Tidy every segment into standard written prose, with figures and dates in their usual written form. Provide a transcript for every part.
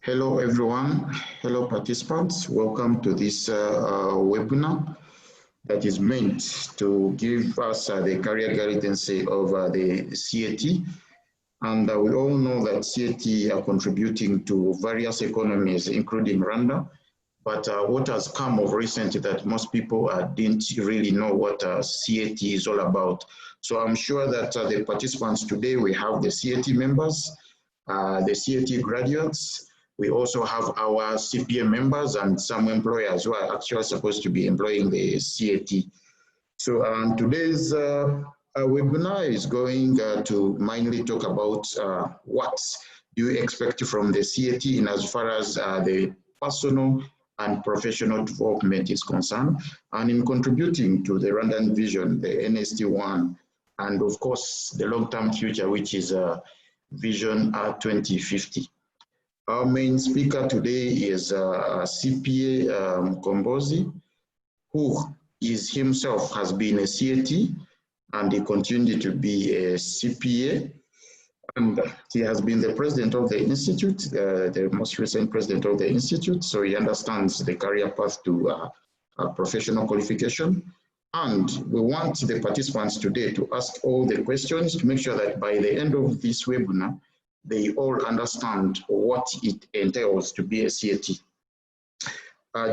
Hello, everyone. Hello, participants. Welcome to this webinar that is meant to give us the career guidance of the CAT. And we all know that CAT are contributing to various economies, including Rwanda. But what has come of recent that most people didn't really know what CAT is all about. So I'm sure that the participants today, we have the CAT members, the CAT graduates. We also have our CPA members and some employers who are actually supposed to be employing the CAT. So today's webinar is going to mainly talk about what do you expect from the CAT in as far as the personal and professional development is concerned, and in contributing to the Rwandan vision, the NST1, and of course the long-term future, which is Vision 2050. Our main speaker today is CPA Kombozi, who himself has been a CAT and he continued to be a CPA. And he has been the president of the institute, the most recent president of the institute. So he understands the career path to professional qualification. And we want the participants today to ask all the questions to make sure that by the end of this webinar, they all understand what it entails to be a CAT.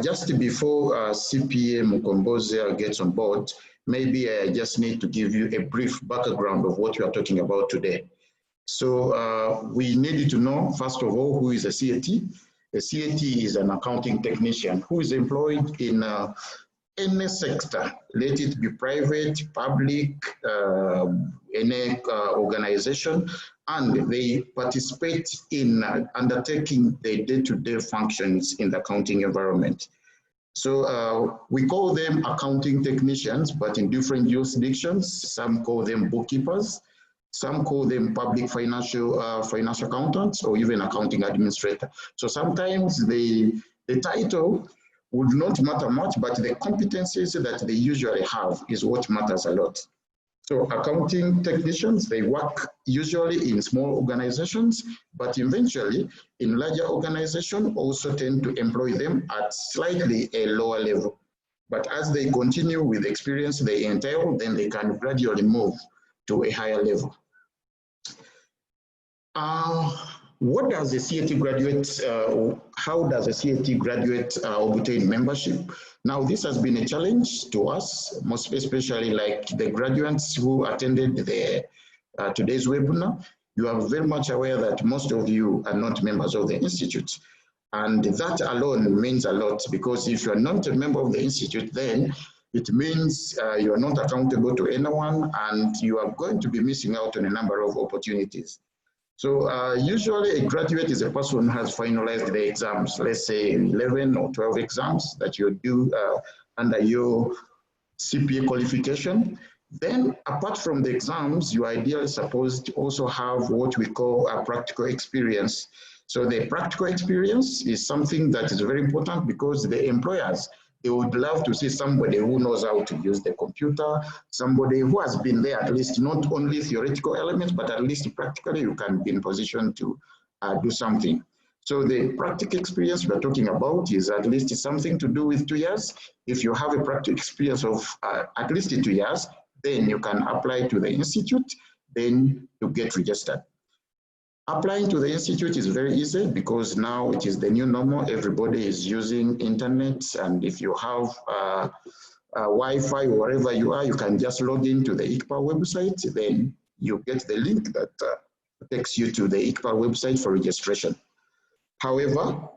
Just before CPA Mukombozi gets on board, maybe I just need to give you a brief background of what we are talking about today. So we need to know, first of all, who is a CAT. A CAT is an accounting technician who is employed in any sector, let it be private, public, any organization, and they participate in undertaking the day-to-day functions in the accounting environment. So we call them accounting technicians, but in different jurisdictions. Some call them bookkeepers, some call them public financial accountants, or even accounting administrator. So sometimes the title would not matter much, but the competencies that they usually have is what matters a lot. So accounting technicians, they work usually in small organizations, but eventually in larger organizations also tend to employ them at slightly a lower level. But as they continue with the experience they entail, then they can gradually move to a higher level. What does a CAT graduate, how does a CAT graduate obtain membership? Now, this has been a challenge to us, most especially like the graduates who attended the, today's webinar. You are very much aware that most of you are not members of the Institute. And that alone means a lot, because if you are not a member of the Institute, then it means you are not accountable to anyone and you are going to be missing out on a number of opportunities. So usually a graduate is a person who has finalized the exams, let's say 11 or 12 exams that you do under your CPA qualification. Then apart from the exams, you are ideally supposed to also have what we call a practical experience. So the practical experience is something that is very important because the employers, they would love to see somebody who knows how to use the computer, somebody who has been there, at least not only theoretical elements, but at least practically you can be in position to do something. So the practical experience we're talking about is at least something to do with 2 years. If you have a practical experience of at least 2 years, then you can apply to the institute, then you get registered. Applying to the institute is very easy because now it is the new normal. Everybody is using internet, and if you have Wi-Fi or wherever you are, you can just log into the ICPA website. Then you get the link that takes you to the ICPA website for registration. However,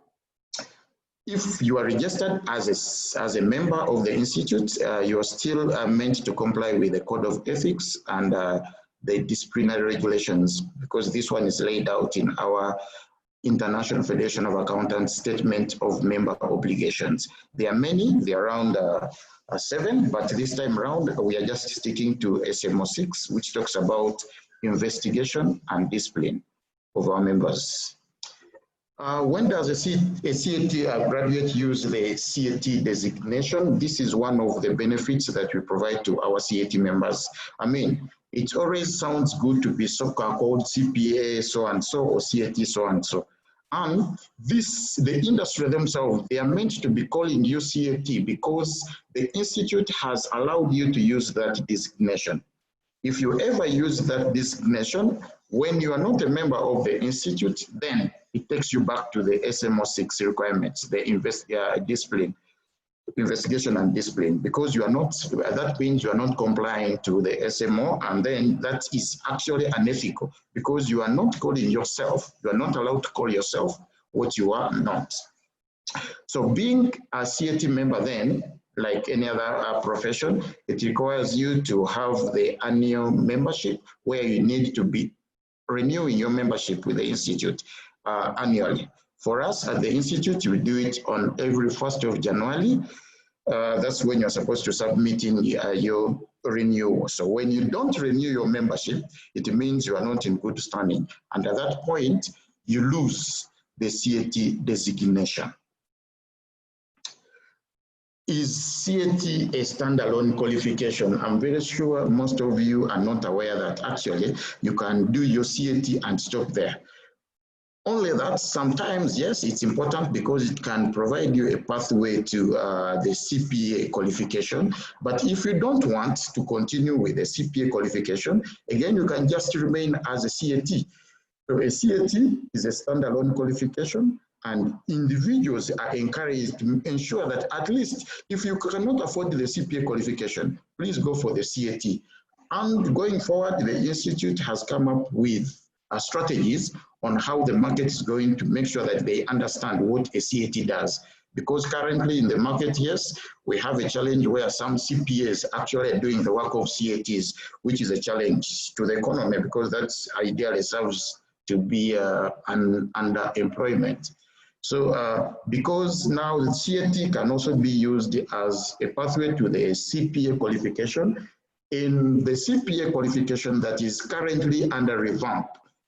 if you are registered as a member of the institute, you are still meant to comply with the code of ethics and the disciplinary regulations, because this one is laid out in our International Federation of Accountants Statement of Member Obligations. There are many, there are around 7, but this time around we are just sticking to SMO 6, which talks about investigation and discipline of our members. When does a CAT graduate use the CAT designation? This is one of the benefits that we provide to our CAT members. I mean, it always sounds good to be so-called CPA so-and-so or CAT so-and-so. And the industry themselves, they are meant to be calling you CAT because the institute has allowed you to use that designation. If you ever use that designation, when you are not a member of the institute, then it takes you back to the SMO 6 requirements, the investigation and discipline, because you are not, that means you are not complying to the SMO, and then that is actually unethical because you are not calling yourself, you are not allowed to call yourself what you are not. So being a CAT member then, like any other profession, it requires you to have the annual membership where you need to be renewing your membership with the institute annually. For us at the institute, we do it on every 1st of January. That's when you're supposed to submit in your renewal. So when you don't renew your membership, it means you are not in good standing. And at that point, you lose the CAT designation. Is CAT a standalone qualification? I'm very sure most of you are not aware that actually you can do your CAT and stop there. Only that sometimes, yes, it's important because it can provide you a pathway to the CPA qualification. But if you don't want to continue with the CPA qualification, again, you can just remain as a CAT. So a CAT is a standalone qualification, and individuals are encouraged to ensure that at least if you cannot afford the CPA qualification, please go for the CAT. And going forward, the institute has come up with strategies on how the market is going to make sure that they understand what a CAT does. Because currently in the market, yes, we have a challenge where some CPAs actually are doing the work of CATs, which is a challenge to the economy because that's ideally serves to be an underemployment. So because now the CAT can also be used as a pathway to the CPA qualification, in the CPA qualification that is currently under revamp,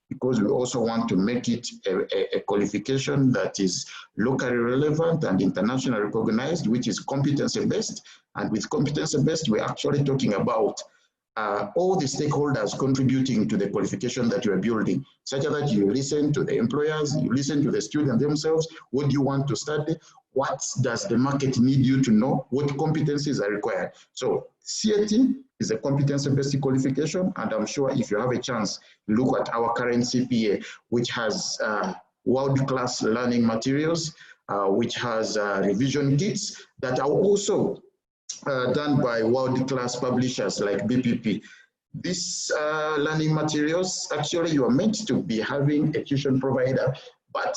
because we also want to make it a qualification that is locally relevant and internationally recognized, which is competency-based. And with competency-based, we're actually talking about all the stakeholders contributing to the qualification that you are building, such that you listen to the employers, you listen to the students themselves. What do you want to study? What does the market need you to know? What competencies are required? So CAT is a competency-based qualification, and I'm sure if you have a chance, look at our current CPA, which has world-class learning materials, which has revision kits that are also done by world-class publishers like BPP. These learning materials, actually you are meant to be having a tuition provider, but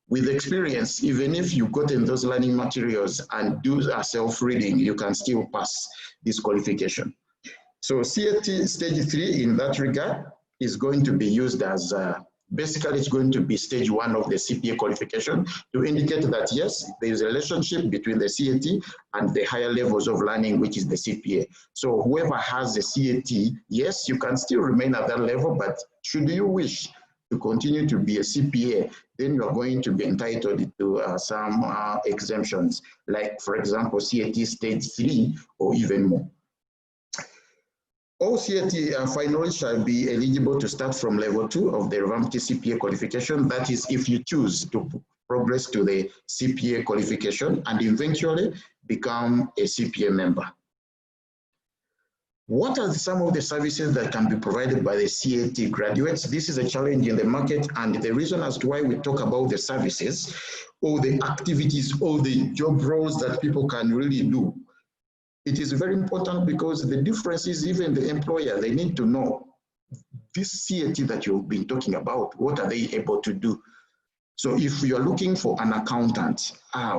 with experience, even if you've gotten those learning materials and do a self-reading, you can still pass this qualification. So CAT stage 3 in that regard is going to be used as basically it's going to be stage 1 of the CPA qualification to indicate that yes, there is a relationship between the CAT and the higher levels of learning, which is the CPA. So whoever has the CAT, yes, you can still remain at that level, but should you wish to continue to be a CPA, then you are going to be entitled to some exemptions, like for example, CAT stage 3 or even more. All CAT finalists shall be eligible to start from level 2 of the revamped CPA qualification. That is, if you choose to progress to the CPA qualification and eventually become a CPA member. What are some of the services that can be provided by the CAT graduates? This is a challenge in the market, and the reason as to why we talk about the services or the activities or the job roles that people can really do. It is very important because the difference is even the employer, they need to know this CAT that you've been talking about, what are they able to do? So if you're looking for an accountant,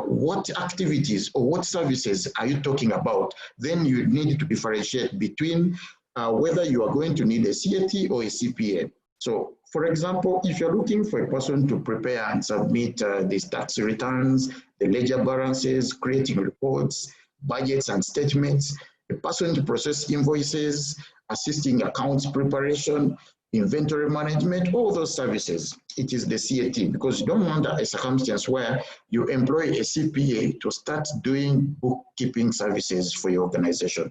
what activities or what services are you talking about? Then you need to differentiate between whether you are going to need a CAT or a CPA. So for example, if you're looking for a person to prepare and submit these tax returns, the ledger balances, creating reports, budgets and statements, a person to process invoices, assisting accounts preparation, inventory management, all those services, it is the CAT, because you don't want a circumstance where you employ a CPA to start doing bookkeeping services for your organization.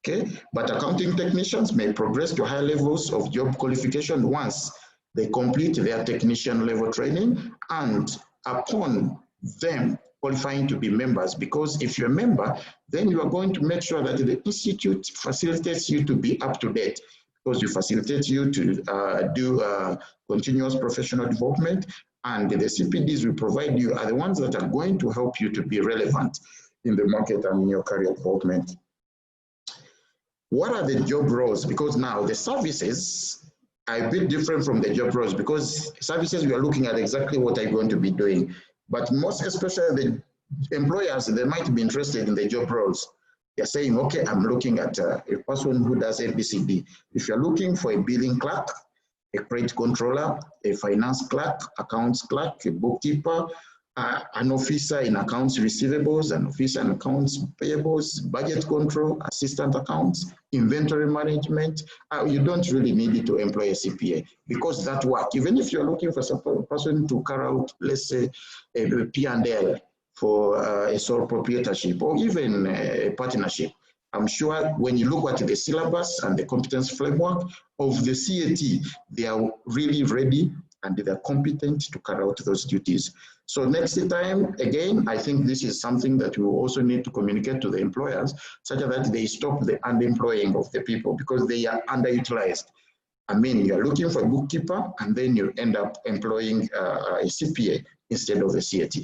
Okay, but accounting technicians may progress to higher levels of job qualification once they complete their technician level training, and upon them qualifying to be members, because if you're a member, then you are going to make sure that the institute facilitates you to be up to date, because you facilitate you to do continuous professional development, and the CPDs we provide you are the ones that are going to help you to be relevant in the market and in your career development. What are the job roles? Because now the services are a bit different from the job roles, because services we are looking at exactly what I'm going to be doing. But most especially the employers, they might be interested in the job roles. They're saying, okay, I'm looking at a person who does ABCD. If you're looking for a billing clerk, a credit controller, a finance clerk, accounts clerk, a bookkeeper, an officer in accounts receivables, an officer in accounts payables, budget control, assistant accounts, inventory management, you don't really need to employ a CPA, because that work, even if you're looking for a person to carry out, let's say, a P&L for a sole proprietorship or even a partnership, I'm sure when you look at the syllabus and the competence framework of the CAT, they are really ready and they're competent to carry out those duties. So next time, again, I think this is something that we also need to communicate to the employers, such that they stop the underemploying of the people, because they are underutilized. I mean, you're looking for a bookkeeper and then you end up employing a CPA instead of a CAT.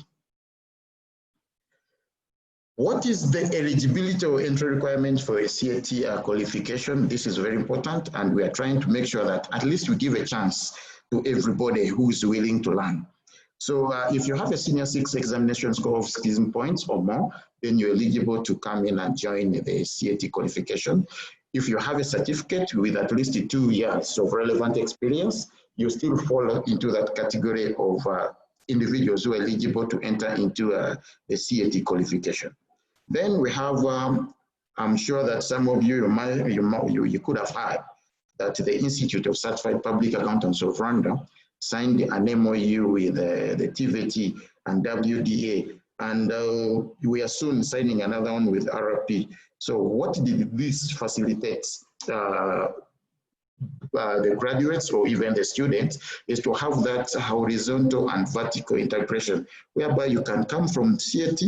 What is the eligibility or entry requirements for a CAT qualification? This is very important, and we are trying to make sure that at least we give a chance to everybody who is willing to learn. So if you have a senior 6 examination score of 16 points or more, then you're eligible to come in and join the CAT qualification. If you have a certificate with at least 2 years of relevant experience, you still fall into that category of individuals who are eligible to enter into the CAT qualification. Then we have, I'm sure that some of you, you could have heard that the Institute of Certified Public Accountants of Rwanda signed an MOU with the TVT and WDA, and we are soon signing another one with RRP. So what did this facilitate the graduates or even the students is to have that horizontal and vertical integration, whereby you can come from CAT,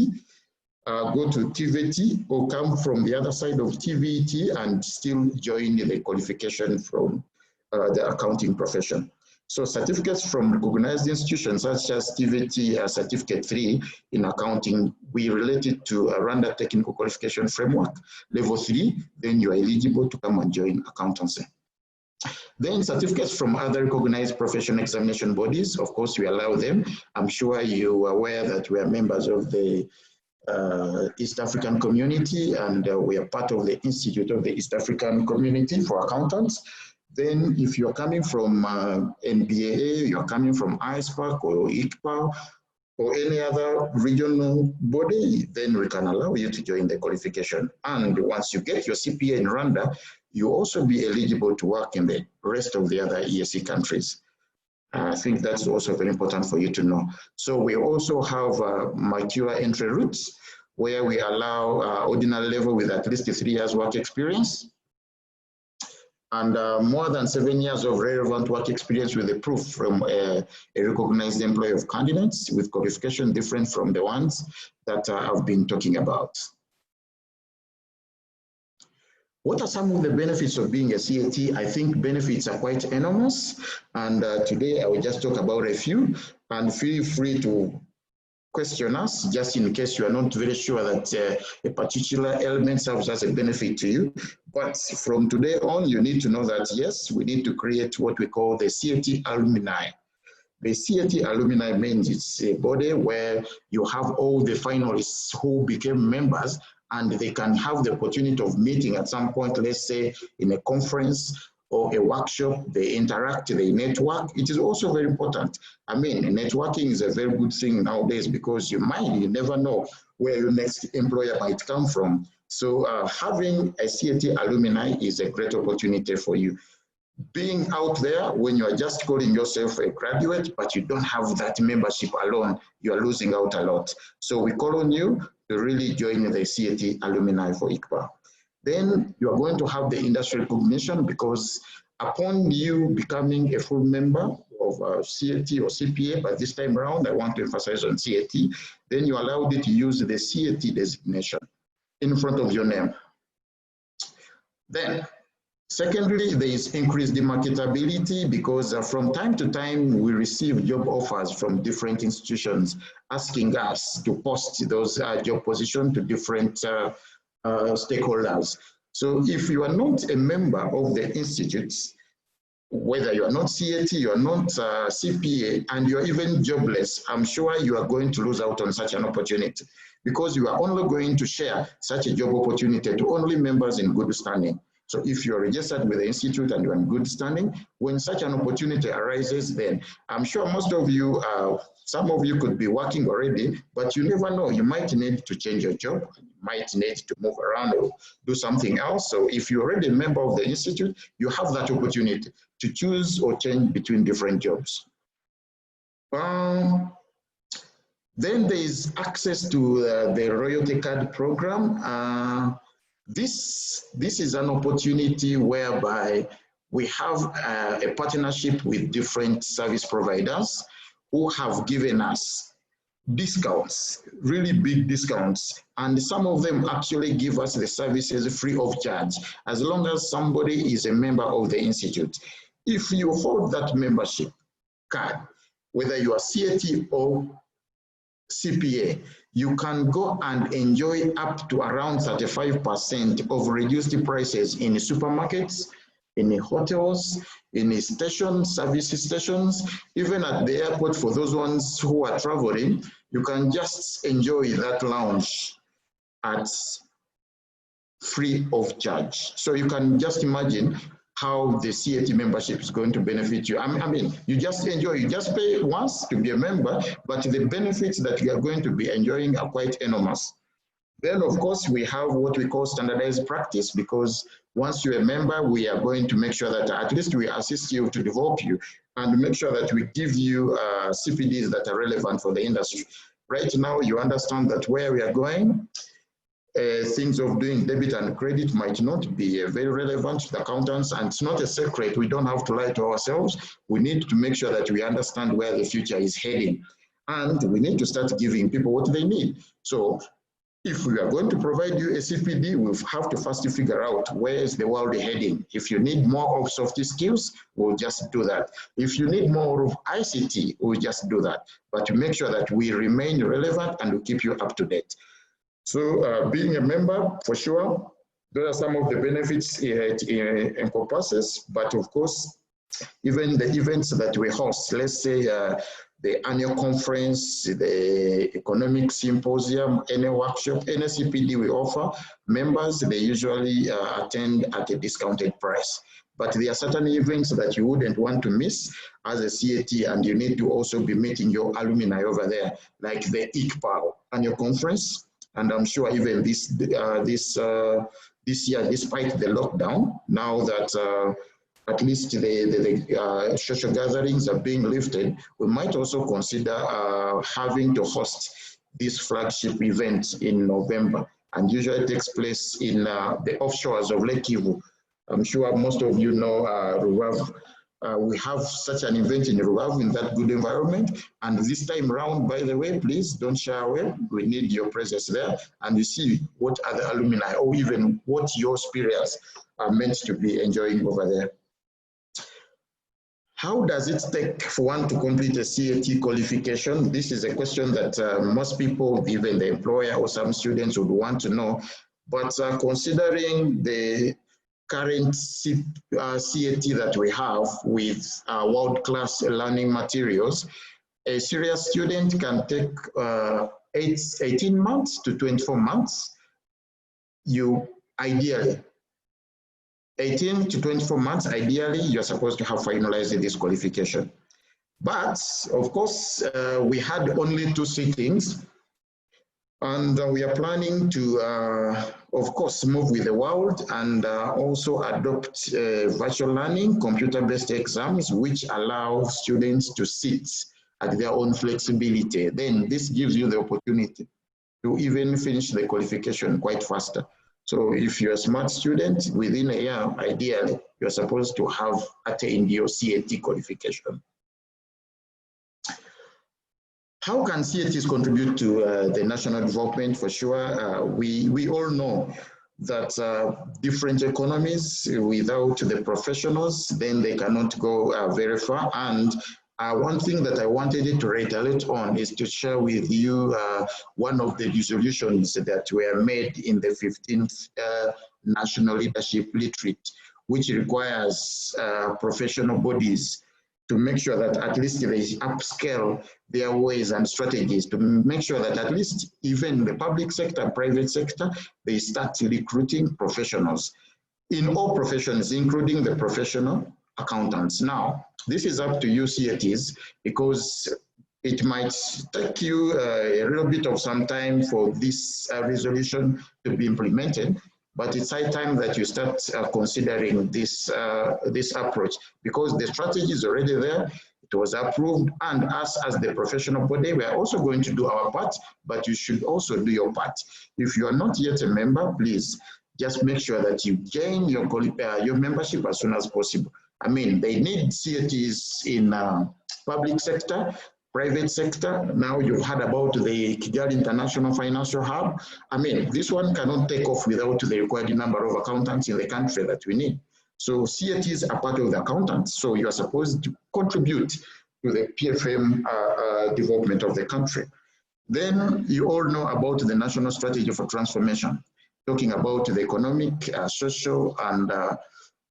go to TVT, or come from the other side of TVT and still join the qualification from the accounting profession. So certificates from recognized institutions such as TVT Certificate 3 in accounting, we related to a Rwanda Technical Qualification Framework, level 3, then you are eligible to come and join accountancy. Then certificates from other recognized professional examination bodies, of course we allow them. I'm sure you are aware that we are members of the East African community, and we are part of the Institute of the East African Community for Accountants. Then if you're coming from NBAA, you're coming from ISPAC or ICPA or any other regional body, then we can allow you to join the qualification. And once you get your CPA in Rwanda, you also be eligible to work in the rest of the other EAC countries. I think that's also very important for you to know. So we also have mature entry routes where we allow ordinary level with at least 3 years work experience, and more than 7 years of relevant work experience with a proof from a recognized employer of candidates with qualification different from the ones that I've been talking about. What are some of the benefits of being a CAT? I think benefits are quite enormous, and today I will just talk about a few, and feel free to question us just in case you are not very sure that a particular element serves as a benefit to you. But from today on, you need to know that yes, we need to create what we call the CAT alumni. The CAT alumni means it's a body where you have all the finalists who became members, and they can have the opportunity of meeting at some point, let's say in a conference or a workshop, they interact, they network. It is also very important. I mean, networking is a very good thing nowadays, because you never know where your next employer might come from. So having a CAT alumni is a great opportunity for you. Being out there when you are just calling yourself a graduate, but you don't have that membership alone, you are losing out a lot. So we call on you to really join the CAT alumni for ICPA. Then you are going to have the industry recognition, because upon you becoming a full member of CAT or CPA, but this time around I want to emphasize on CAT, then you allowed it to use the CAT designation in front of your name. Then, secondly, there is increased marketability because from time to time we receive job offers from different institutions asking us to post those job positions to different stakeholders. So if you are not a member of the institutes, whether you are not CAT, you are not CPA, and you are even jobless, I'm sure you are going to lose out on such an opportunity because you are only going to share such a job opportunity to only members in good standing. So if you're registered with the institute and you're in good standing, when such an opportunity arises, then I'm sure most of you, some of you could be working already, but you never know, you might need to change your job, you might need to move around or do something else. So if you're already a member of the institute, you have that opportunity to choose or change between different jobs. Then there is access to the royalty card program. This is an opportunity whereby we have a partnership with different service providers who have given us discounts, really big discounts, and some of them actually give us the services free of charge as long as somebody is a member of the institute. If you hold that membership card, whether you are CAT or CPA, you can go and enjoy up to around 35% of reduced prices in supermarkets, in hotels, in stations, service stations, even at the airport. For those ones who are traveling, you can just enjoy that lounge at free of charge. So you can just imagine how the CAT membership is going to benefit you. I mean, you just enjoy, you just pay once to be a member, but the benefits that you are going to be enjoying are quite enormous. Then, of course, we have what we call standardized practice, because once you're a member, we are going to make sure that at least we assist you to develop you and make sure that we give you CPDs that are relevant for the industry. Right now, you understand that where we are going, things of doing debit and credit might not be very relevant to the accountants, and it's not a secret. We don't have to lie to ourselves. We need to make sure that we understand where the future is heading, and we need to start giving people what they need. So if we are going to provide you a CPD, we have to first figure out where is the world heading. If you need more of soft skills, we'll just do that. If you need more of ICT, we'll just do that. But to make sure that we remain relevant and we keep you up to date. So being a member, for sure, those are some of the benefits it encompasses. But of course, even the events that we host, let's say the annual conference, the economic symposium, any workshop, any CPD we offer, members, they usually attend at a discounted price. But there are certain events that you wouldn't want to miss as a CAT, and you need to also be meeting your alumni over there, like the ICPAL annual conference. And I'm sure even this year, despite the lockdown, now that at least the social gatherings are being lifted, we might also consider having to host this flagship event in November. And usually takes place in the offshores of Lake Kivu. I'm sure most of you know Rubavu. We have such an event in Rubavu in that good environment. And this time around, by the way, please don't shy away. We need your presence there. And you see what other alumni or even what your superiors are meant to be enjoying over there. How does it take for one to complete a CAT qualification? This is a question that most people, even the employer or some students, would want to know. But considering the current CAT that we have with world-class learning materials, a serious student can take 18 months to 24 months. Ideally, 18 to 24 months, ideally, you're supposed to have finalized this qualification. But, of course, we had only 2 sittings, and we are planning to, of course, move with the world and also adopt virtual learning, computer-based exams, which allow students to sit at their own flexibility. Then this gives you the opportunity to even finish the qualification quite faster. So if you're a smart student, within a year, ideally, you're supposed to have attained your CAT qualification. How can CATs contribute to the national development? For sure, we all know that different economies, without the professionals, then they cannot go very far. And one thing that I wanted to reiterate on is to share with you one of the resolutions that were made in the 15th National Leadership Retreat, which requires professional bodies to make sure that at least they upscale their ways and strategies to make sure that at least even the public sector and private sector, they start recruiting professionals in all professions, including the professional accountants. Now, this is up to you CATs, because it might take you a little bit of some time for this resolution to be implemented, but it's high time that you start considering this approach, because the strategy is already there. It was approved, and us as the professional body, we are also going to do our part, but you should also do your part. If you are not yet a member, please just make sure that you gain your membership as soon as possible. I mean, they need CATs in public sector, private sector. Now you've heard about the Kigali International Financial Hub. I mean, this one cannot take off without the required number of accountants in the country that we need. So CATs are part of the accountants, so you are supposed to contribute to the PFM development of the country. Then you all know about the National Strategy for Transformation, talking about the economic, social, and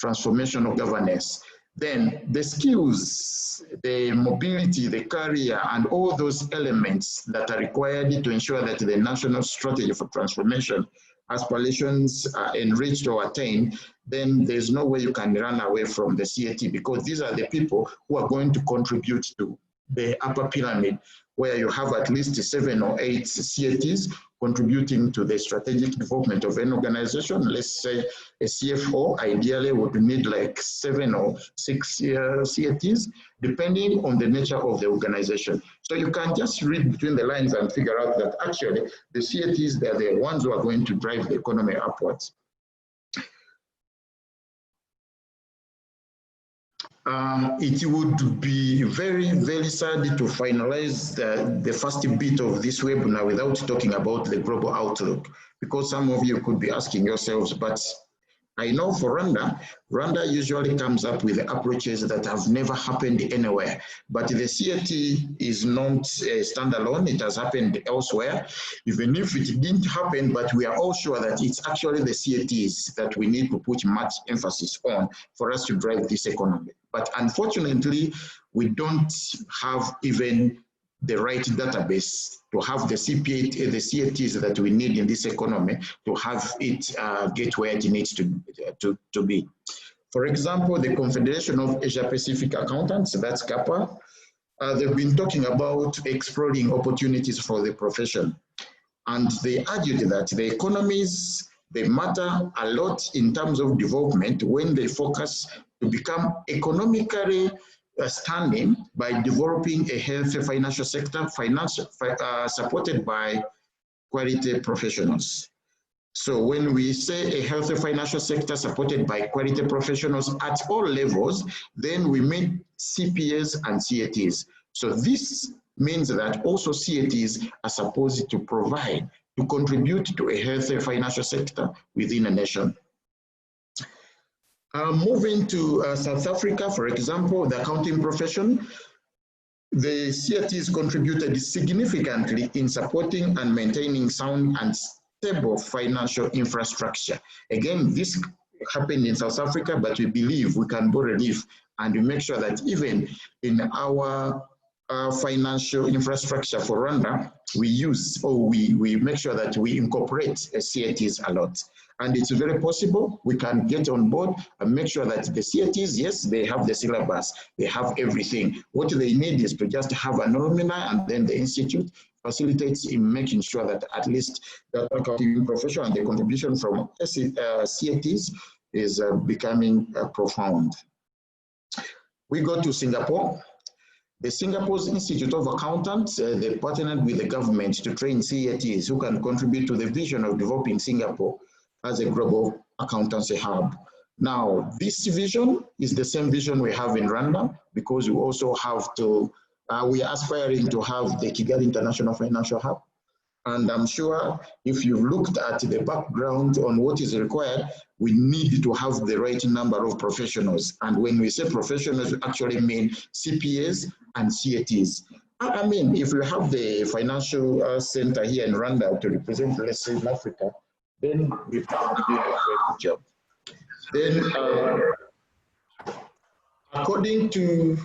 transformational governance. Then the skills, the mobility, the career, and all those elements that are required to ensure that the National Strategy for Transformation aspirations are enriched or attained, then there's no way you can run away from the CAT, because these are the people who are going to contribute to the upper pyramid, where you have at least 7 or 8 CATs contributing to the strategic development of an organization. Let's say a CFO ideally would need like 7 or 6 CATs, depending on the nature of the organization. So you can just read between the lines and figure out that actually the CATs, they're the ones who are going to drive the economy upwards. It would be very, very sad to finalize the first bit of this webinar without talking about the global outlook, because some of you could be asking yourselves, but I know for Rwanda usually comes up with approaches that have never happened anywhere, but the CAT is not standalone. It has happened elsewhere, even if it didn't happen, but we are all sure that it's actually the CATs that we need to put much emphasis on for us to drive this economy. But unfortunately, we don't have even the right database to have the CATs that we need in this economy to have it get where it needs to be. For example, the Confederation of Asia Pacific Accountants, that's CAPA, they've been talking about exploring opportunities for the profession. And they argued that the economies, they matter a lot in terms of development when they focus to become economically standing by developing a healthy financial sector, supported by quality professionals. So when we say a healthy financial sector supported by quality professionals at all levels, then we mean CPAs and CATs. So this means that also CATs are supposed to provide, to contribute to a healthy financial sector within a nation. Moving to South Africa, for example, the accounting profession, the CATs contributed significantly in supporting and maintaining sound and stable financial infrastructure. Again, this happened in South Africa, but we believe we can do relief, and we make sure that even in our financial infrastructure for Rwanda, we use, or we make sure that we incorporate CATs a lot. And it's very possible we can get on board and make sure that the CATs, yes, they have the syllabus, they have everything. What they need is to just have an alumni, and then the institute facilitates in making sure that at least the accounting profession and the contribution from CATs is becoming profound. We go to Singapore. The Singapore's Institute of Accountants, they partnered with the government to train CATs who can contribute to the vision of developing Singapore as a global accountancy hub. Now, this vision is the same vision we have in Rwanda, because we also have to we are aspiring to have the Kigali International Financial Hub. And I'm sure if you've looked at the background on what is required, we need to have the right number of professionals. And when we say professionals, we actually mean CPAs and CATs. I mean, if you have the financial center here in Rwanda to represent, let's say, in Africa, then we've done a very good job. Then, according to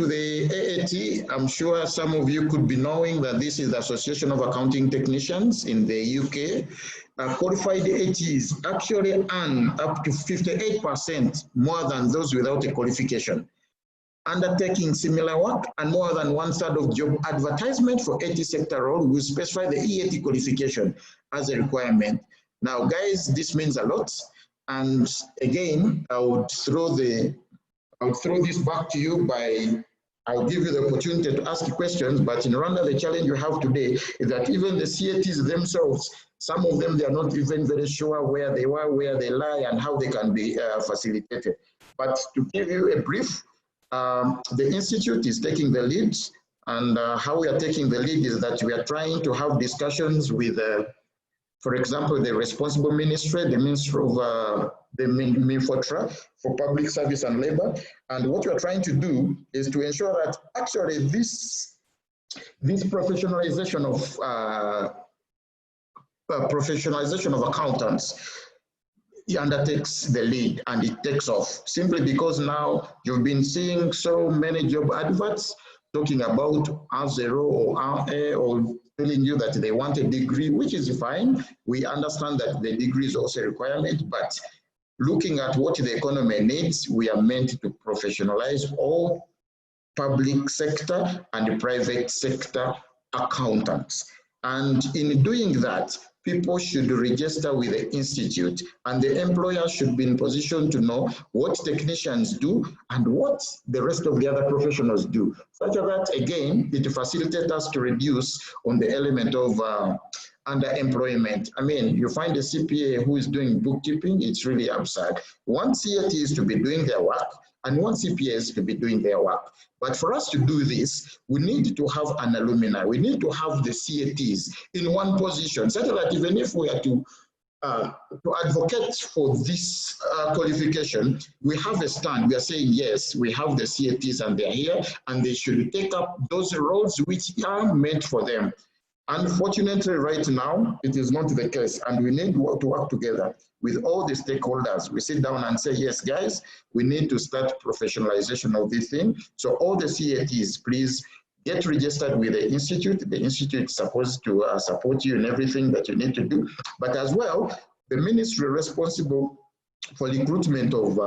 the AAT, I'm sure some of you could be knowing that this is the Association of Accounting Technicians in the UK. Qualified AATs actually earn up to 58% more than those without a qualification, undertaking similar work, and more than 1/3 of job advertisement for AT sector role will specify the EAT qualification as a requirement. Now, guys, this means a lot. And again, I would throw this back to you by, I'll give you the opportunity to ask questions, but in Rwanda, the challenge you have today is that even the CATs themselves, some of them, they are not even very sure where they were, where they lie, and how they can be facilitated. But to give you a brief, the Institute is taking the lead, and how we are taking the lead is that we are trying to have discussions with, for example, the responsible ministry, the Ministry of the MIFOTRA for Public Service and Labor. And what we are trying to do is to ensure that actually this professionalization of accountants, it undertakes the lead and it takes off, simply because now you've been seeing so many job adverts talking about R0 or RA, or telling you that they want a degree, which is fine. We understand that the degree is also a requirement, but looking at what the economy needs, we are meant to professionalize all public sector and private sector accountants. And in doing that, people should register with the Institute, and the employer should be in position to know what technicians do and what the rest of the other professionals do. Such that, again, it facilitates us to reduce on the element of underemployment. I mean, you find a CPA who is doing bookkeeping, it's really absurd. One CAT is to be doing their work, and one CPA is to be doing their work. But for us to do this, we need to have an alumni. We need to have the CATs in one position, such that even if we are to advocate for this qualification, we have a stand. We are saying, yes, we have the CATs and they're here, and they should take up those roles which are meant for them. Unfortunately, right now, it is not the case, and we need to work together with all the stakeholders. We sit down and say, yes, guys, we need to start professionalization of this thing. So all the CATs, please get registered with the Institute. The Institute is supposed to support you in everything that you need to do. But as well, the ministry responsible for recruitment of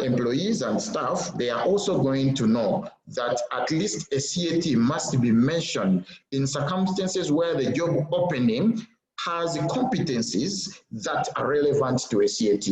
employees and staff, they are also going to know that at least a CAT must be mentioned in circumstances where the job opening has competencies that are relevant to a CAT.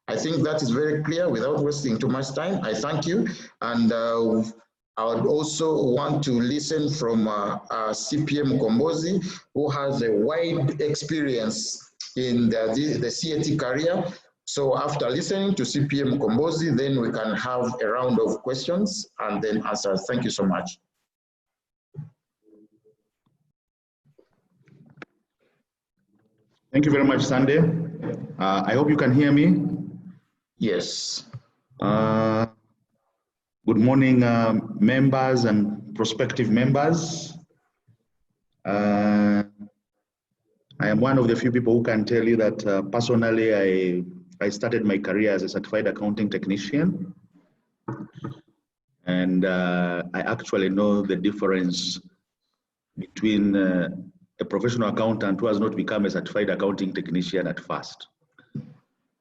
I think that is very clear. Without wasting too much time, I thank you. And I would also want to listen from CPM Kombozi, who has a wide experience in the CAT career. So after listening to CPM Kombozi, then we can have a round of questions and then answers. Thank you so much. Thank you very much, Sunday. I hope you can hear me. Yes. Good morning, members and prospective members. I am one of the few people who can tell you that personally, I started my career as a certified accounting technician. And I actually know the difference between a professional accountant who has not become a certified accounting technician at first.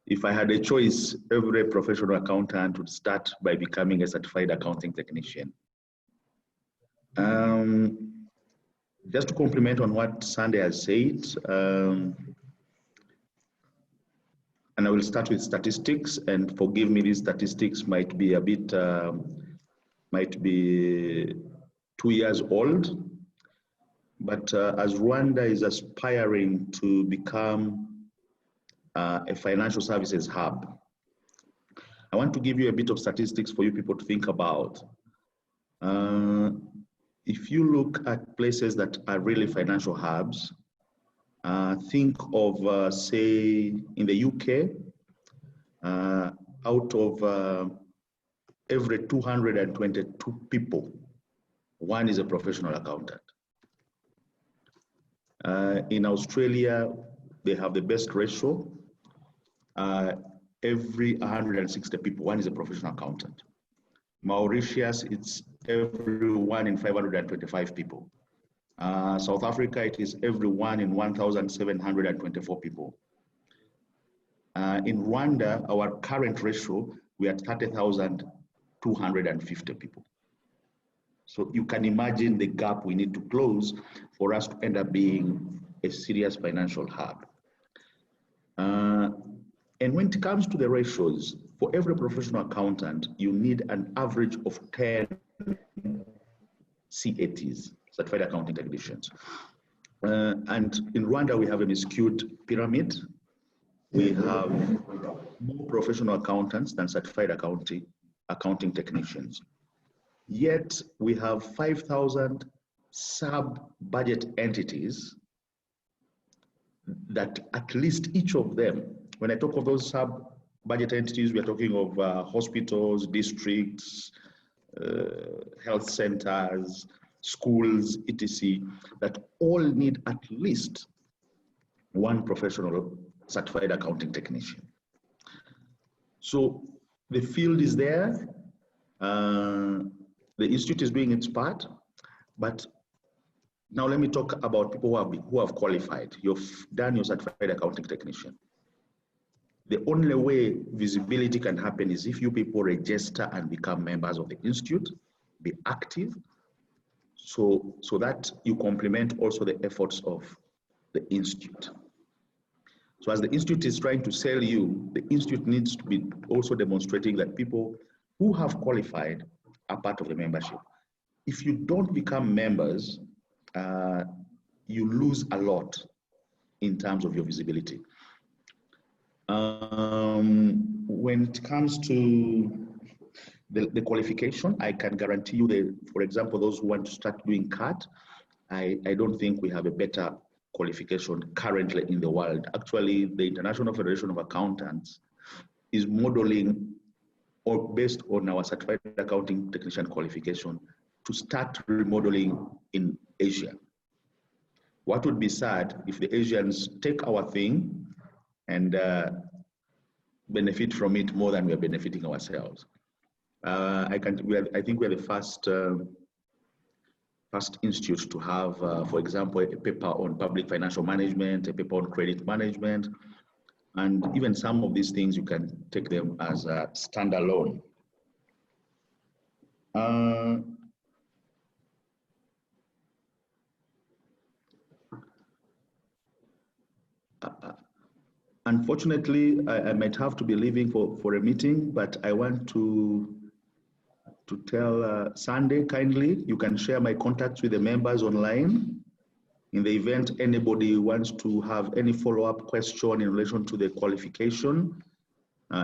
If I had a choice, every professional accountant would start by becoming a certified accounting technician. Just to compliment on what Sandy has said, and I will start with statistics, and forgive me, these statistics might be a bit, might be 2 years old, but as Rwanda is aspiring to become a financial services hub, I want to give you a bit of statistics for you people to think about. If you look at places that are really financial hubs, think of, say, in the UK, out of every 222 people, one is a professional accountant. In Australia, they have the best ratio. Every 160 people, one is a professional accountant. Mauritius, it's every 1 in 525 people. South Africa, it is every 1 in 1,724 people. In Rwanda, our current ratio, we are 30,250 people. So you can imagine the gap we need to close for us to end up being a serious financial hub. And when it comes to the ratios, for every professional accountant, you need an average of 10 CATs, Certified Accounting Technicians. And in Rwanda, we have a skewed pyramid. We have more professional accountants than certified accounting technicians. Yet we have 5,000 sub-budget entities that at least each of them, when I talk of those sub-budget entities, we are talking of hospitals, districts, health centers, schools, etc., that all need at least one professional certified accounting technician. So the field is there. The institute is doing its part, but now let me talk about people who have qualified. You've done your certified accounting technician. The only way visibility can happen is if you people register and become members of the institute, be active, so that you complement also the efforts of the institute. So as the institute is trying to sell you, the institute needs to be also demonstrating that people who have qualified are part of the membership. If you don't become members, you lose a lot in terms of your visibility. When it comes to the qualification, I can guarantee you for example, those who want to start doing CAT, I don't think we have a better qualification currently in the world. Actually, the International Federation of Accountants is modeling or based on our certified accounting technician qualification to start remodeling in Asia. What would be sad if the Asians take our thing and benefit from it more than we are benefiting ourselves. I think we are the first institute to have, for example, a paper on public financial management, a paper on credit management, and even some of these things you can take them as a standalone. Unfortunately, I might have to be leaving for a meeting, but I want to tell Sunday kindly, you can share my contacts with the members online. In the event anybody wants to have any follow-up question in relation to the qualification,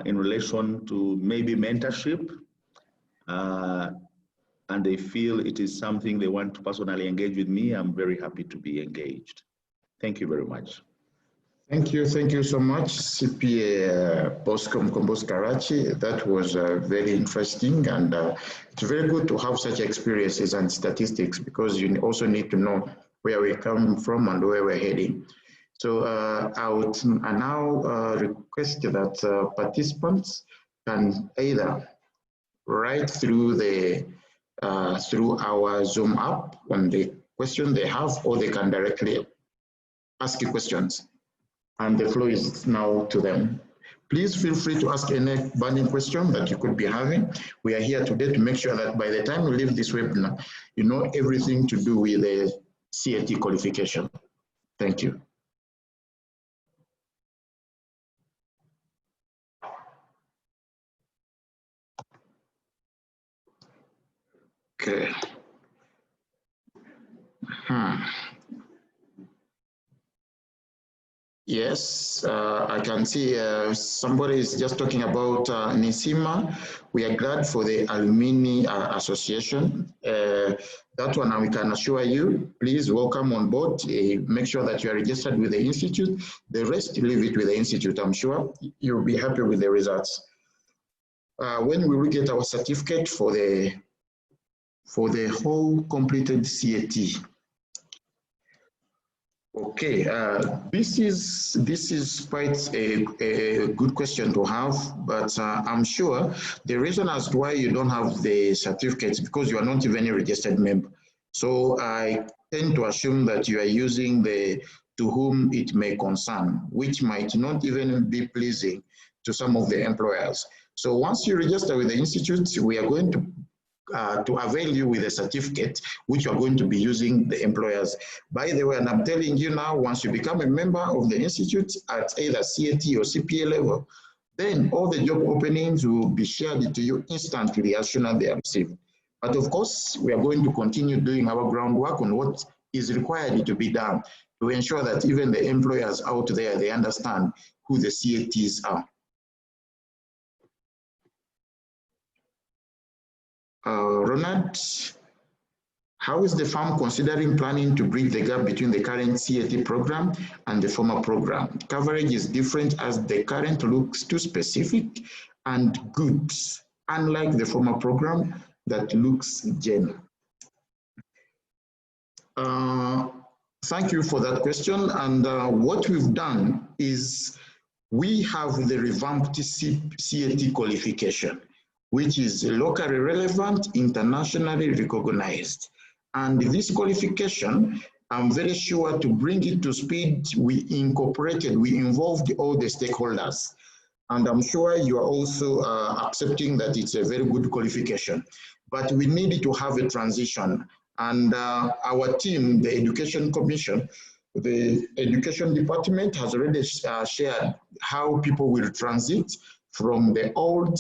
in relation to maybe mentorship, and they feel it is something they want to personally engage with me, I'm very happy to be engaged. Thank you very much. Thank you so much, CPA Kombos Karachi. That was very interesting, and it's very good to have such experiences and statistics, because you also need to know where we come from and where we're heading. So I would now request that participants can either write through through our Zoom app on the question they have, or they can directly ask you questions. And the floor is now to them. Please feel free to ask any burning question that you could be having. We are here today to make sure that by the time we leave this webinar, you know everything to do with the CAT qualification. Thank you. Okay. Yes, I can see somebody is just talking about Nisima. We are glad for the Alumni Association. That one we can assure you, please welcome on board. Make sure that you are registered with the Institute. The rest, leave it with the Institute. I'm sure you'll be happy with the results. When we will get our certificate for the whole completed CAT. Okay, this is quite a good question to have, but I'm sure the reason as to why you don't have the certificate is because you are not even a registered member. So I tend to assume that you are using the to whom it may concern, which might not even be pleasing to some of the employers. So once you register with the Institute, we are going to avail you with a certificate which you are going to be using the employers. By the way, and I'm telling you now, once you become a member of the Institute at either CAT or CPA level, then all the job openings will be shared to you instantly as soon as they are received. But of course, we are going to continue doing our groundwork on what is required to be done to ensure that even the employers out there, they understand who the CATs are. Ronald, how is the firm considering planning to bridge the gap between the current CAT program and the former program? Coverage is different as the current looks too specific and good, unlike the former program that looks general. Thank you for that question. And what we've done is we have the revamped CAT qualification, which is locally relevant, internationally recognized. And this qualification, I'm very sure to bring it to speed, we involved all the stakeholders. And I'm sure you are also accepting that it's a very good qualification. But we need to have a transition. And our team, the Education Commission, the Education Department has already shared how people will transit from the old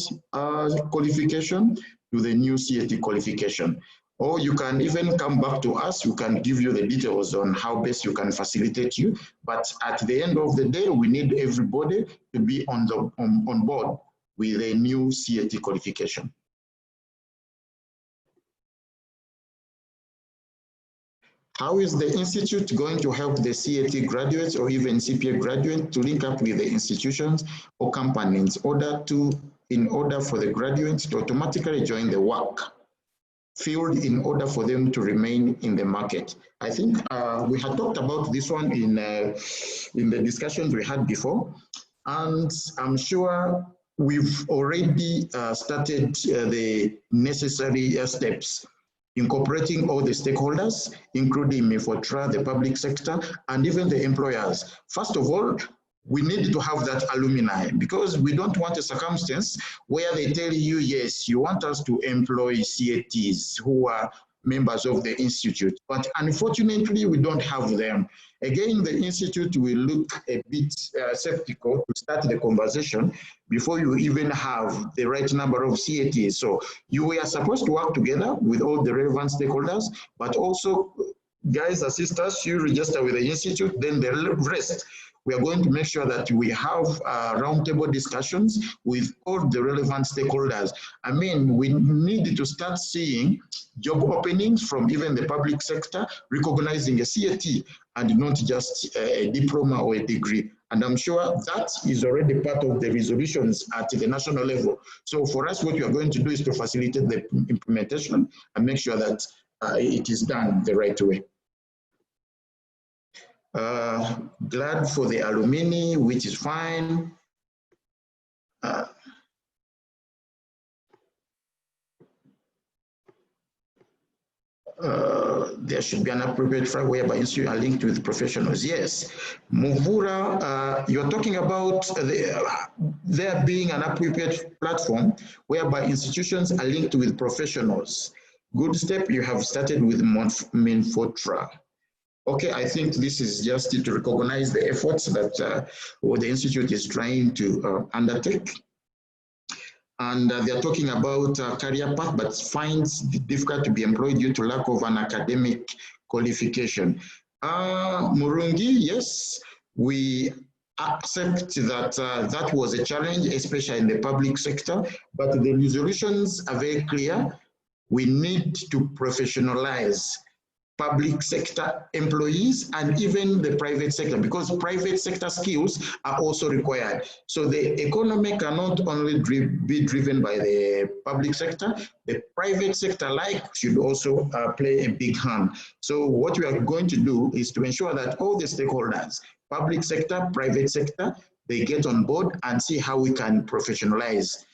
qualification to the new CAT qualification. Or you can even come back to us, we can give you the details on how best you can facilitate you. But at the end of the day, we need everybody to be on board with a new CAT qualification. How is the Institute going to help the CAT graduates or even CPA graduates to link up with the institutions or companies in order for the graduates to automatically join the work field in order for them to remain in the market? I think we had talked about this one in the discussions we had before, and I'm sure we've already started the necessary steps, incorporating all the stakeholders, including MEFOTRA, the public sector, and even the employers. First of all, we need to have that alumni, because we don't want a circumstance where they tell you, yes, you want us to employ CATs who are members of the Institute, but unfortunately, we don't have them. Again, the Institute will look a bit skeptical to start the conversation before you even have the right number of CATs. So you are supposed to work together with all the relevant stakeholders, but also, guys and sisters, you register with the Institute, then the rest, we are going to make sure that we have roundtable discussions with all the relevant stakeholders. I mean, we need to start seeing job openings from even the public sector, recognizing a CAT and not just a diploma or a degree. And I'm sure that is already part of the resolutions at the national level. So for us, what we are going to do is to facilitate the implementation and make sure that it is done the right way. Glad for the alumni, which is fine. There should be an appropriate framework whereby institutions are linked with professionals. Yes, Muvura, you're talking about there being an appropriate platform whereby institutions are linked with professionals. Good step, you have started with MEFOTRA. Okay, I think this is just to recognize the efforts that what the Institute is trying to undertake. And they're talking about career path, but finds it difficult to be employed due to lack of an academic qualification. Murungi, yes, we accept that that was a challenge, especially in the public sector, but the resolutions are very clear. We need to professionalize public sector employees and even the private sector, because private sector skills are also required. So the economy cannot only be driven by the public sector, the private sector should also play a big hand. So what we are going to do is to ensure that all the stakeholders, public sector, private sector, they get on board and see how we can professionalize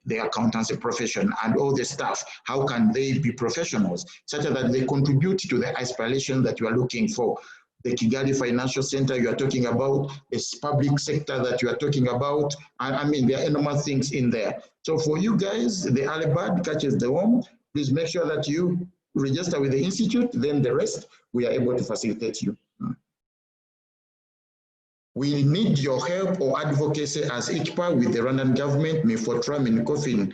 the accountancy profession and all the staff. How can they be professionals such that they contribute to the aspiration that you are looking for? The Kigali Financial Center you are talking about, this public sector that you are talking about, I mean, there are enormous things in there. So for you guys, the early bird catches the worm. Please make sure that you register with the Institute, then the rest, we are able to facilitate you. We need your help or advocacy as ICPA with the Rwandan government, MIFOTRA, MINCOFIN,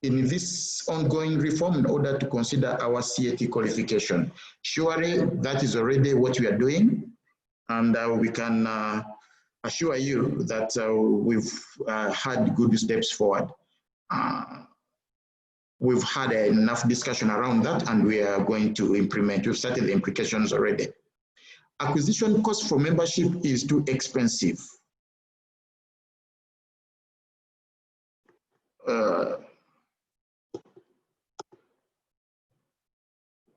in this ongoing reform in order to consider our CAT qualification. Surely that is already what we are doing, and we can assure you that we've had good steps forward. We've had enough discussion around that, and we are going to implement. We've started the implications already. Acquisition cost for membership is too expensive.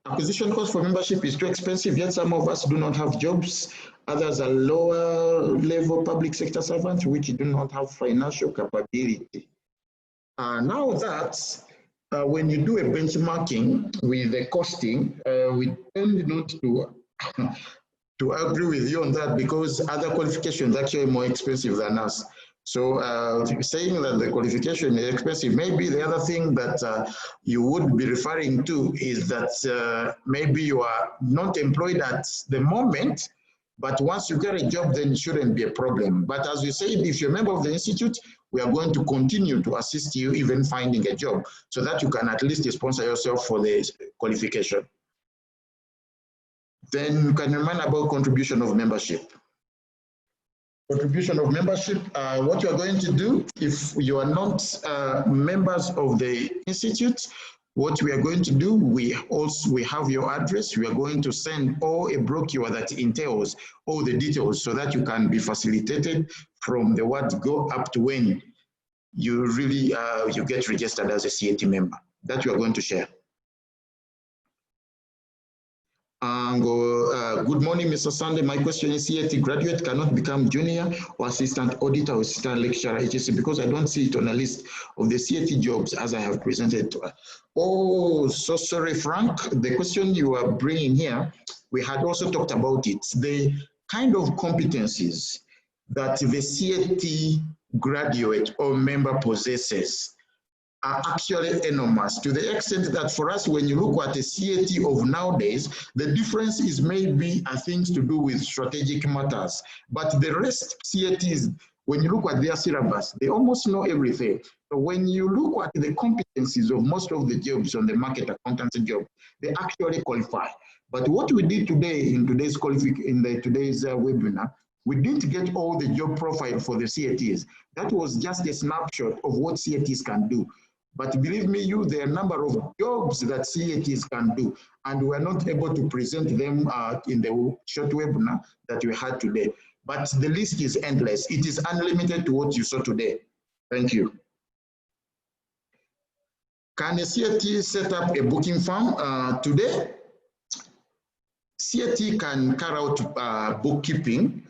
Acquisition cost for membership is too expensive, yet some of us do not have jobs. Others are lower level public sector servants which do not have financial capability. Now that when you do a benchmarking with the costing, we tend not to agree with you on that, because other qualifications are actually more expensive than us. So saying that the qualification is expensive, maybe the other thing that you would be referring to is that maybe you are not employed at the moment, but once you get a job, then it shouldn't be a problem. But as you said, if you're a member of the Institute, we are going to continue to assist you even finding a job so that you can at least sponsor yourself for the qualification. Then you can remind about contribution of membership. Contribution of membership, what you are going to do if you are not members of the Institute, what we are going to do, we have your address. We are going to send all a brochure that entails all the details so that you can be facilitated from the word go up to when you really you get registered as a CAT member. That you are going to share. Good morning, Mr. Sunday. My question is, CAT graduate cannot become junior or assistant auditor or assistant lecturer, etc., because I don't see it on a list of the CAT jobs as I have presented to her. Oh, so sorry, Frank. The question you are bringing here, we had also talked about it. The kind of competencies that the CAT graduate or member possesses are actually enormous, to the extent that for us, when you look at a CAT of nowadays, the difference is maybe things to do with strategic matters. But the rest CATs, when you look at their syllabus, they almost know everything. So when you look at the competencies of most of the jobs on the market, accountancy job, they actually qualify. But what we did today in today's webinar, we didn't get all the job profile for the CATs. That was just a snapshot of what CATs can do. But believe me, there are a number of jobs that CATs can do, and we are not able to present them in the short webinar that we had today. But the list is endless. It is unlimited to what you saw today. Thank you. Can a CAT set up a booking firm? Today, CAT can carry out bookkeeping.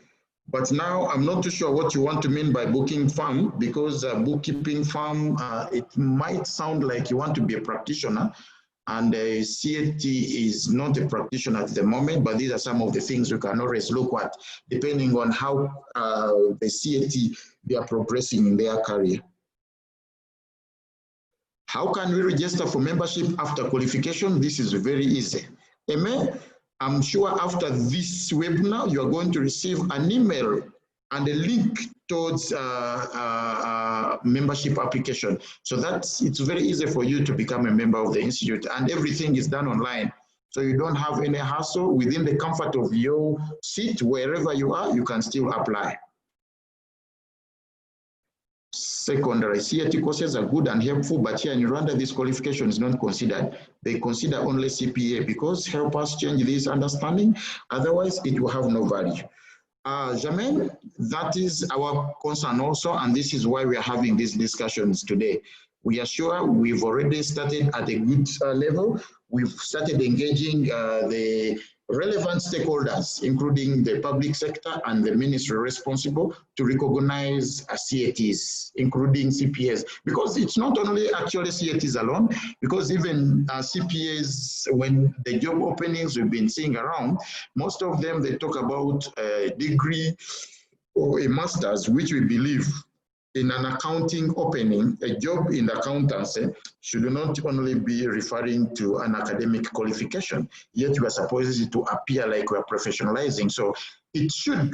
But now I'm not too sure what you want to mean by booking firm, because bookkeeping firm, it might sound like you want to be a practitioner, and CAT is not a practitioner at the moment, but these are some of the things we can always look at, depending on how the CAT, they are progressing in their career. How can we register for membership after qualification? This is very easy. Amen. I'm sure after this webinar, you are going to receive an email and a link towards membership application. So it's very easy for you to become a member of the Institute, and everything is done online. So you don't have any hassle. Within the comfort of your seat, wherever you are, you can still apply. secondary CAT courses are good and helpful, but here in Rwanda, this qualification is not considered. They consider only CPA because help us change this understanding. Otherwise, it will have no value. Jermaine, that is our concern also, and this is why we are having these discussions today. We are sure we've already started at a good level. We've started engaging the relevant stakeholders, including the public sector and the ministry responsible to recognize CATs, including CPAs, because it's not only actually CATs alone, because even CPAs, when the job openings we've been seeing around, most of them, they talk about a degree or a master's, which we believe in an accounting opening, a job in accountancy should not only be referring to an academic qualification, yet you are supposed to appear like we are professionalizing. So it should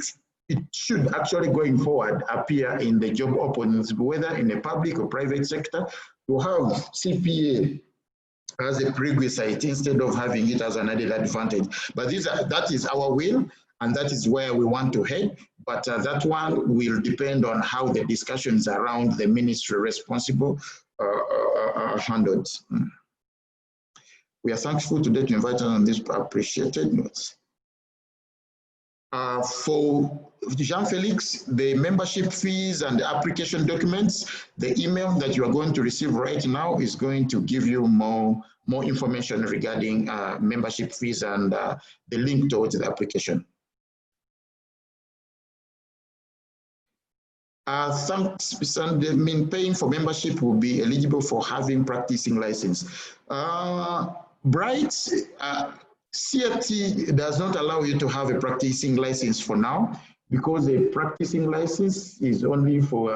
actually going forward appear in the job openings, whether in the public or private sector, to have CPA as a prerequisite instead of having it as an added advantage. But that is our will, and that is where we want to head. But that one will depend on how the discussions around the ministry responsible are handled. We are thankful today to invite us on this appreciated notes. For Jean-Felix, the membership fees and the application documents, the email that you are going to receive right now is going to give you more information regarding membership fees and the link towards the application. Thanks, paying for membership will be eligible for having practicing license. Bright, CAT does not allow you to have a practicing license for now, because a practicing license is only for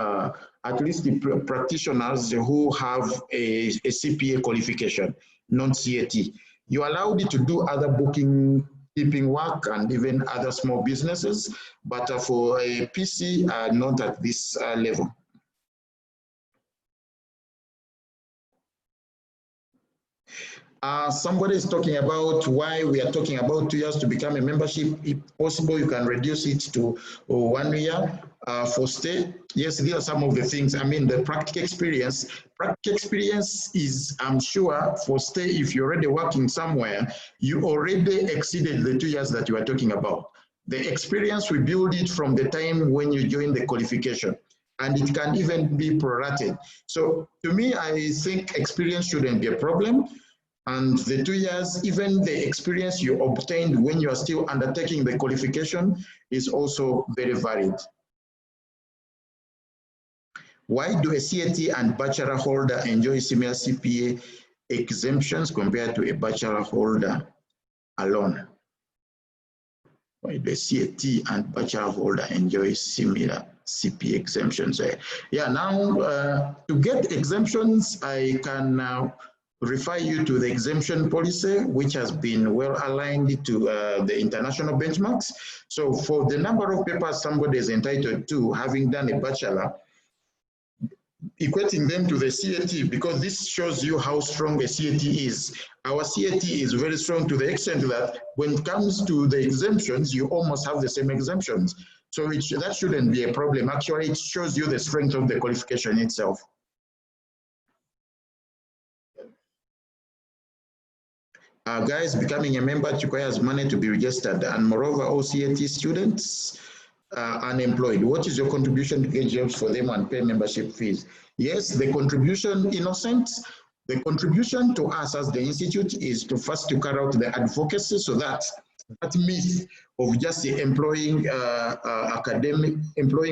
at least the practitioners who have a CPA qualification, non-CAT. You're allowed to do other bookkeeping work and even other small businesses, but for a PC, not at this level. Somebody is talking about why we are talking about 2 years to become a membership. If possible, you can reduce it to 1 year for stay. Yes, these are some of the things. I mean, the practical experience is, I'm sure, for stay, if you're already working somewhere, you already exceeded the 2 years that you are talking about. The experience, we build it from the time when you join the qualification, and it can even be prorated. So to me, I think experience shouldn't be a problem. And the 2 years, even the experience you obtained when you are still undertaking the qualification is also very valid. Why do a CAT and bachelor holder enjoy similar CPA exemptions compared to a bachelor holder alone? Why do a CAT and bachelor holder enjoy similar CPA exemptions? Yeah, now to get exemptions, I can refer you to the exemption policy, which has been well aligned to the international benchmarks. So for the number of papers somebody is entitled to, having done a bachelor, equating them to the CAT, because this shows you how strong a CAT is. Our CAT is very strong to the extent that when it comes to the exemptions, you almost have the same exemptions. So that shouldn't be a problem. Actually, it shows you the strength of the qualification itself. Guys, becoming a member requires money to be registered, and moreover, all CAT students are unemployed. What is your contribution to get jobs for them and pay membership fees? Yes, the contribution, Innocent, the contribution to us as the institute is to first to carry out the advocacy, so that myth of just employing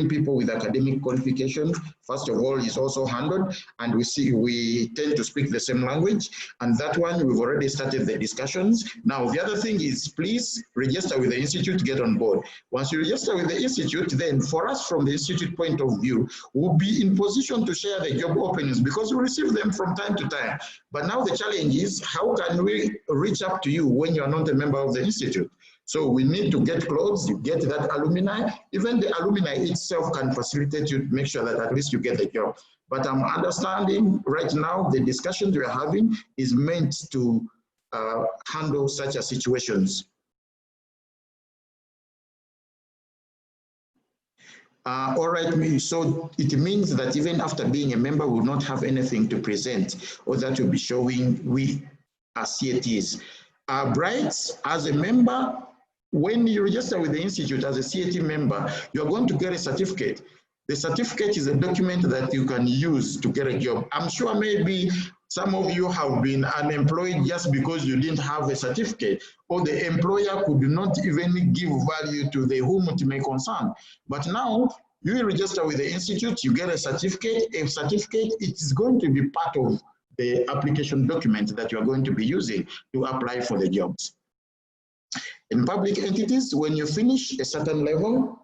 people with academic qualification, first of all, is also handled, and we tend to speak the same language, and that one we've already started the discussions. Now the other thing is, please register with the institute, get on board. Once you register with the institute, then for us from the institute point of view, we'll be in position to share the job openings, because we receive them from time to time. But now the challenge is, how can we reach up to you when you're not a member of the institute? So we need to get close, you get that alumni. Even the alumni itself can facilitate you to make sure that at least you get the job. But I'm understanding right now the discussions we are having is meant to handle such situations. All right, so it means that even after being a member, we will not have anything to present, or that will be showing we are CATs. Bright, as a member, when you register with the institute as a CAT member, you're going to get a certificate. The certificate is a document that you can use to get a job. I'm sure maybe some of you have been unemployed just because you didn't have a certificate, or the employer could not even give value to the whom it may concern. But now you register with the institute, you get a certificate. A certificate, it is going to be part of the application document that you are going to be using to apply for the jobs. In public entities, when you finish a certain level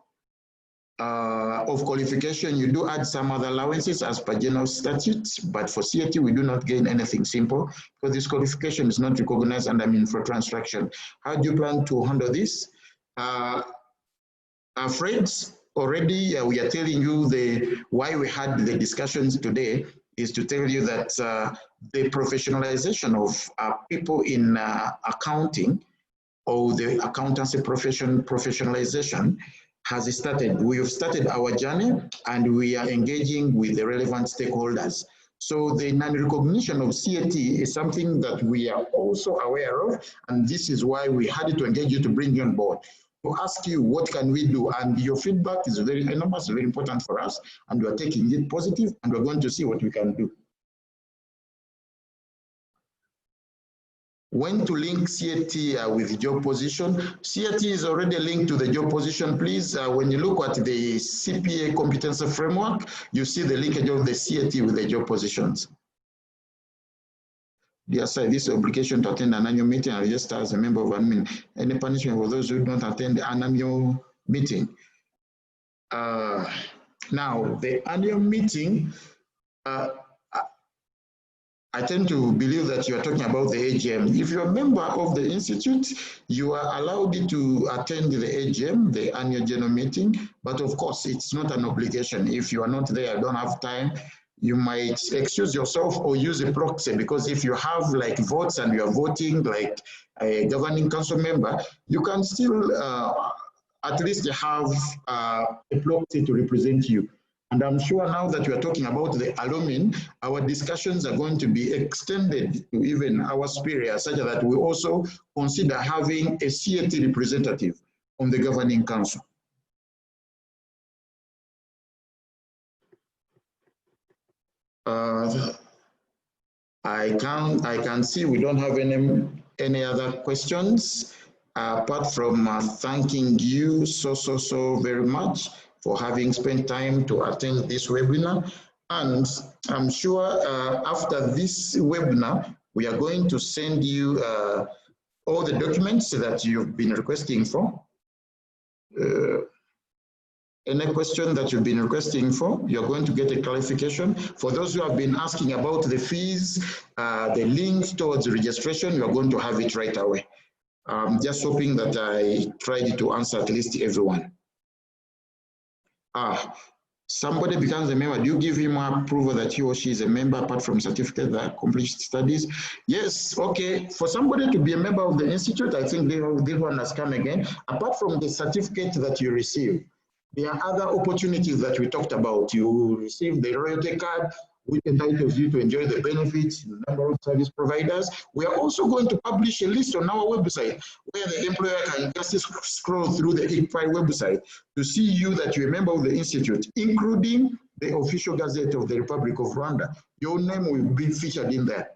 of qualification, you do add some other allowances as per general statutes, but for CAT, we do not gain anything simple because this qualification is not recognized under infrastructure instruction. How do you plan to handle this? Fred, already we are telling you why we had the discussions today is to tell you that the professionalization of people in accounting, or the accountancy professionalization has started. We have started our journey and we are engaging with the relevant stakeholders. So the non-recognition of CAT is something that we are also aware of, and this is why we had to engage you to bring you on board, to ask you what can we do, and your feedback is very enormous, very important for us, and we are taking it positive, and we're going to see what we can do. When to link CAT with job position. CAT is already linked to the job position. Please, when you look at the CPA competency framework, you see the linkage of the CAT with the job positions. Dear sir, this obligation to attend an annual meeting and register as a member of admin. Any punishment for those who don't attend an annual meeting? Now, the annual meeting, I tend to believe that you are talking about the AGM. If you're a member of the institute, you are allowed to attend the AGM, the annual general meeting, but of course, it's not an obligation. If you are not there, don't have time, you might excuse yourself or use a proxy, because if you have like votes and you are voting like a governing council member, you can still at least have a proxy to represent you. And I'm sure now that we are talking about the alumni, our discussions are going to be extended to even our superiors, such that we also consider having a CAT representative on the governing council. I can see we don't have any other questions, apart from thanking you so very much for having spent time to attend this webinar. And I'm sure after this webinar, we are going to send you all the documents that you've been requesting for. Any question that you've been requesting for, you're going to get a clarification. For those who have been asking about the fees, the links towards registration, you're going to have it right away. I'm just hoping that I tried to answer at least everyone. Somebody becomes a member, do you give him approval that he or she is a member apart from certificate that accomplished studies? Yes, okay. For somebody to be a member of the institute, I think this one has come again. Apart from the certificate that you receive, there are other opportunities that we talked about. You receive the royalty card, which entitles you to enjoy the benefits, the number of service providers. We are also going to publish a list on our website where the employer can just scroll through the ICFI website to see you that you're a member of the institute, including the official gazette of the Republic of Rwanda. Your name will be featured in there.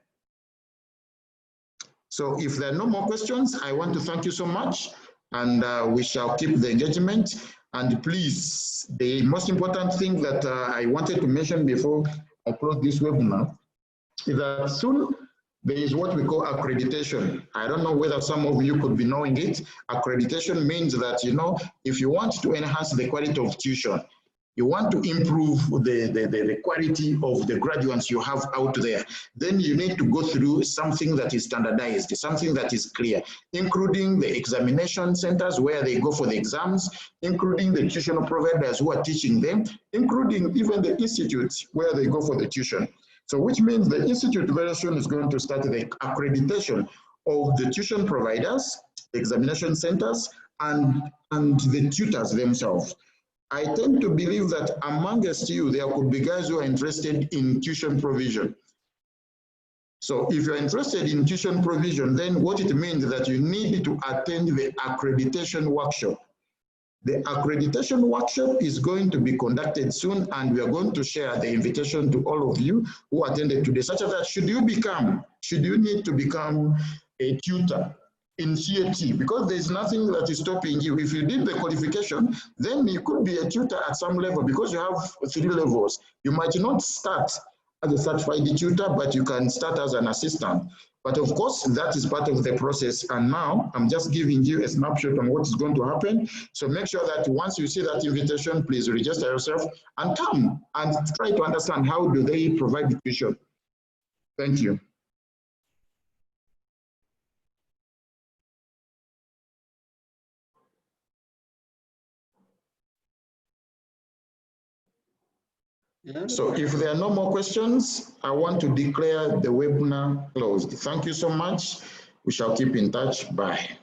So if there are no more questions, I want to thank you so much, and we shall keep the engagement. And please, the most important thing that I wanted to mention before I close this webinar is that soon there is what we call accreditation. I don't know whether some of you could be knowing it. Accreditation means that, you know, if you want to enhance the quality of tuition, you want to improve the quality of the graduates you have out there, then you need to go through something that is standardized, something that is clear, including the examination centers where they go for the exams, including the tuition providers who are teaching them, including even the institutes where they go for the tuition. So which means the institute very soon is going to start the accreditation of the tuition providers, the examination centers, and the tutors themselves. I tend to believe that amongst you, there could be guys who are interested in tuition provision. So if you're interested in tuition provision, then what it means is that you need to attend the accreditation workshop. The accreditation workshop is going to be conducted soon, and we are going to share the invitation to all of you who attended today, such that should you need to become a tutor in CAT, because there's nothing that is stopping you. If you did the qualification, then you could be a tutor at some level, because you have 3 levels. You might not start as a certified tutor, but you can start as an assistant. But of course, that is part of the process. And now I'm just giving you a snapshot on what is going to happen. So make sure that once you see that invitation, please register yourself and come and try to understand how do they provide the tuition. Thank you. So if there are no more questions, I want to declare the webinar closed. Thank you so much. We shall keep in touch. Bye.